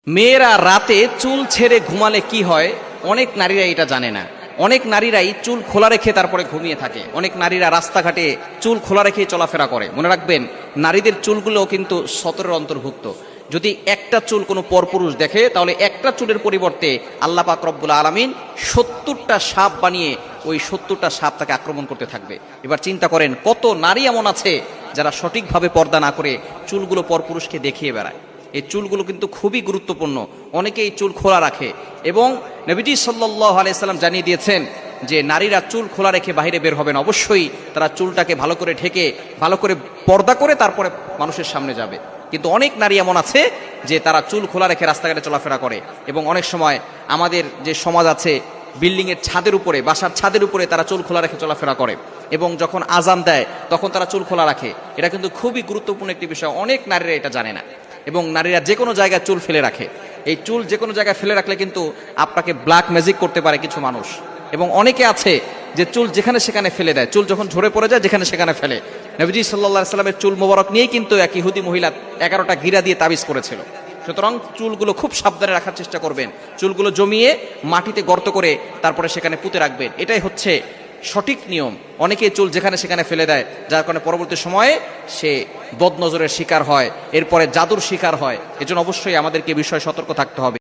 মেয়েরা রাতে চুল ছেড়ে ঘুমালে কি হয়, অনেক নারীরা এটা জানে না। অনেক নারীরাই চুল খোলা রেখে তারপরে ঘুমিয়ে থাকে। অনেক নারীরা রাস্তাঘাটে চুল খোলা রেখে চলাফেরা করে। মনে রাখবেন, নারীদের চুলগুলো কিন্তু সতরের অন্তর্ভুক্ত। যদি একটা চুল কোনো পরপুরুষ দেখে, তাহলে একটা চুলের পরিবর্তে আল্লাহ পাক রব্বুল আলামিন 70টা সাপ বানিয়ে ওই 70টা সাপ তাকে আক্রমণ করতে থাকবে। এবার চিন্তা করেন, কত নারী এমন আছে যারা সঠিকভাবে পর্দা না করে চুলগুলো পরপুরুষকে দেখিয়ে বেড়ায়। এই চুলগুলো কিন্তু খুবই গুরুত্বপূর্ণ। অনেকে এই চুল খোলা রাখে এবং নবীজি সাল্লাল্লাহু আলাইহি সাল্লাম জানিয়ে দিয়েছেন যে নারীরা চুল খোলা রেখে বাইরে বের হবেন। অবশ্যই তারা চুলটাকে ভালো করে ঢেকে, ভালো করে পর্দা করে তারপরে মানুষের সামনে যাবে। কিন্তু অনেক নারী এমন আছে যে তারা চুল খোলা রেখে রাস্তাঘাটে চলাফেরা করে। এবং অনেক সময় আমাদের যে সমাজ আছে, বিল্ডিংয়ের ছাদের উপরে, বাসার ছাদের উপরে তারা চুল খোলা রেখে চলাফেরা করে এবং যখন আজান দেয় তখন তারা চুল খোলা রাখে। এটা কিন্তু খুবই গুরুত্বপূর্ণ একটি বিষয়। অনেক নারীরা এটা জানে না এবং নারীরা যে কোনো জায়গায় চুল ফেলে রাখে। এই চুল যে কোনো জায়গায় ফেলে রাখলে কিন্তু আপনাকে ব্ল্যাক ম্যাজিক করতে পারে কিছু মানুষ। এবং অনেকে আছে যে চুল যেখানে সেখানে ফেলে দেয়, চুল যখন ঝরে পড়ে যায় যেখানে সেখানে ফেলে। নবীজি সাল্লাল্লাহু আলাইহি সাল্লামের চুল মোবারক নিয়েই কিন্তু এক ইহুদি মহিলা 11টা গিরা দিয়ে তাবিজ করেছিল। সুতরাং চুলগুলো খুব সাবধানে রাখার চেষ্টা করবেন। চুলগুলো জমিয়ে মাটিতে গর্ত করে তারপরে সেখানে পুঁতে রাখবেন। এটাই হচ্ছে সঠিক নিয়ম। অনেকে চুল যেখানে সেখানে ফেলে দেয়, যার কারণে পরবর্তী সময়ে সে বদনজরের শিকার হয়, এরপরে জাদুর শিকার হয়। এজন্য অবশ্যই আমাদেরকে বিষয়ে সতর্ক থাকতে হবে।